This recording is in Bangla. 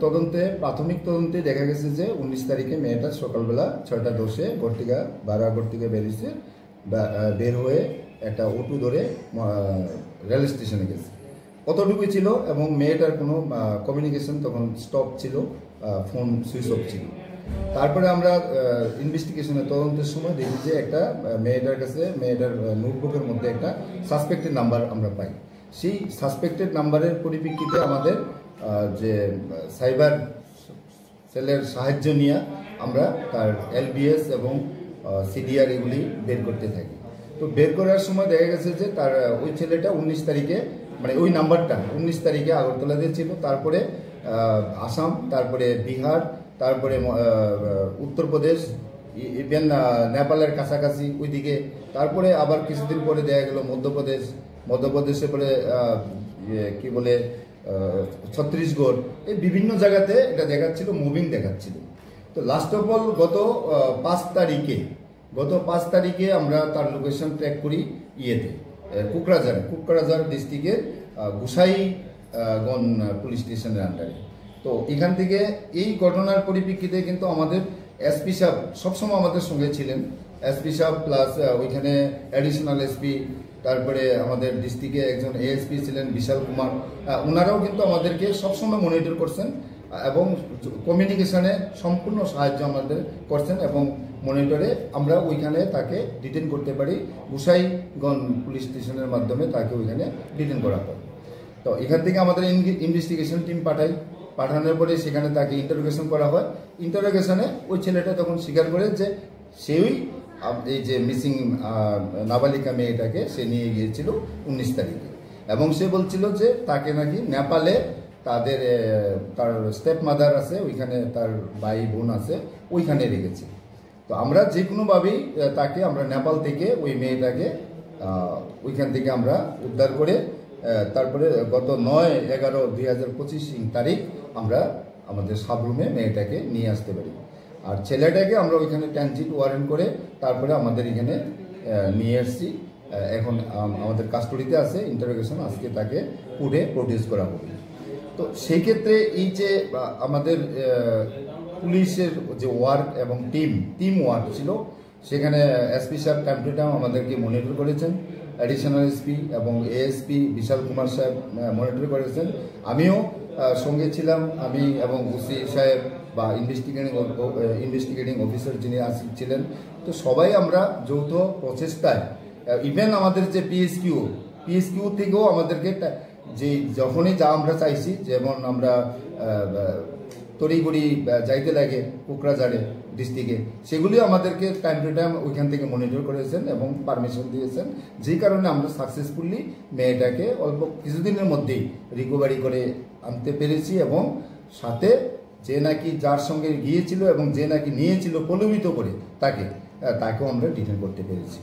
তদন্তে প্রাথমিক তদন্তে দেখা গেছে যে 19 তারিখে মেয়েটা সকালবেলা 6:10 ঘর থেকে বেরিয়েছে, বের হয়ে একটা অটো ধরে রেল স্টেশনে গেছে। কতটুকুই ছিল এবং মেয়েটার কোনো কমিউনিকেশন তখন স্টপ ছিল, ফোন সুইচ অফ ছিল। তারপরে আমরা ইনভেস্টিগেশনের তদন্তের সময় দেখি যে একটা মেয়েটার কাছে মেয়েটার নোটবুকের মধ্যে একটা সাসপেক্টেড নাম্বার আমরা পাই। সেই সাসপেক্টেড নাম্বারের পরিপ্রেক্ষিতে আমাদের যে সাইবার সেলের সাহায্য নিয়ে আমরা তার LBS এবং CDR এগুলি বের করতে থাকি। তো বের করার সময় দেখা গেছে যে তার ওই ছেলেটা 19 তারিখে মানে ওই নাম্বারটা 19 তারিখে আগরতলাতে ছিল, তারপরে আসাম, তারপরে বিহার, তারপরে উত্তরপ্রদেশ, ইভেন নেপালের কাছাকাছি ওইদিকে, তারপরে আবার কিছুদিন পরে দেখা গেল মধ্যপ্রদেশে পরে কি বলে ছত্তিশগড়, এই বিভিন্ন জায়গাতে এটা দেখাচ্ছিল, মুভিং দেখাচ্ছিল। তো লাস্ট অফ অল গত 5 তারিখে আমরা তার লোকেশন ট্র্যাক করি কোকরাঝার ডিস্ট্রিক্টের গোসাইগঞ্জ পুলিশ স্টেশনের আন্ডারে। তো এখান থেকে এই ঘটনার পরিপ্রেক্ষিতে কিন্তু আমাদের SP সাহেব সবসময় আমাদের সঙ্গে ছিলেন, SP সাহেব প্লাস ওইখানে অ্যাডিশনাল SP, তারপরে আমাদের ডিস্ট্রিক্টে একজন ASP ছিলেন বিশাল কুমার, ওনারাও কিন্তু আমাদেরকে সবসময় মনিটর করছেন এবং কমিউনিকেশনে সম্পূর্ণ সাহায্য আমাদের করছেন এবং মনিটরে আমরা ওইখানে তাকে ডিটেন করতে পারি। গোসাইগঞ্জ পুলিশ স্টেশনের মাধ্যমে তাকে ওইখানে ডিটেন করা হয়। তো এখান থেকে আমাদের ইনভেস্টিগেশন টিম পাঠানোর পরে সেখানে তাকে ইন্টারোগেশন করা হয়। ইন্টারোগেশনে ওই ছেলেটা তখন স্বীকার করে যে সেই এই যে মিসিং নাবালিকা মেয়েটাকে সে নিয়ে গিয়েছিল 19 তারিখে এবং সে বলছিল যে তাকে নাকি নেপালে তার স্টেপ মাদার আছে, ওইখানে তার ভাই বোন আছে, ওইখানে রেখেছে। তো আমরা যে কোনোভাবেই তাকে আমরা নেপাল থেকে ওই মেয়েটাকে ওইখান থেকে আমরা উদ্ধার করে তারপরে গত 9/11/2025 তারিখ আমরা আমাদের সাবরুমে মেয়েটাকে নিয়ে আসতে পারি। আর ছেলেটাকে আমরা ওইখানে ট্রানজিট ওয়ারেন্ট করে তারপরে আমাদের এখানে নিয়ে আসছি। এখন আমাদের কাস্টডিতে আছে, ইন্টারোগেশন আজকে তাকে কোর্টে প্রডিউস করা হবে। তো সেই ক্ষেত্রে এই যে আমাদের পুলিশের যে ওয়ার্ক এবং টিম ওয়ার্ক ছিল, সেখানে SP সাহেব টাইম টু টাইম আমাদেরকে মনিটর করেছেন, অ্যাডিশনাল SP এবং ASP বিশাল কুমার সাহেব মনিটর করেছেন, আমিও সঙ্গে ছিলাম, আমি এবং OC সাহেব বা ইনভেস্টিগেটিং অফিসার যিনি ছিলেন। তো সবাই আমরা যৌথ প্রচেষ্টায়, ইভেন আমাদের যে PSQ থেকেও আমাদেরকে যে যখনই যা আমরা চাইছি, যেমন আমরা তড়িঘড়ি যাইতে লাগে কোকরাঝাড়ে ডিস্ট্রিক্টে, সেগুলিও আমাদেরকে টাইম টু টাইম ওইখান থেকে মনিটর করেছেন এবং পারমিশন দিয়েছেন, যেই কারণে আমরা সাকসেসফুলি মেয়েটাকে অল্প কিছুদিনের মধ্যেই রিকভারি করে আনতে পেরেছি এবং সাথে যে নাকি যার সঙ্গে গিয়েছিল এবং যে নাকি নিয়েছিল প্রলোভিত করে তাকেও আমরা ডিটেন করতে পেরেছি।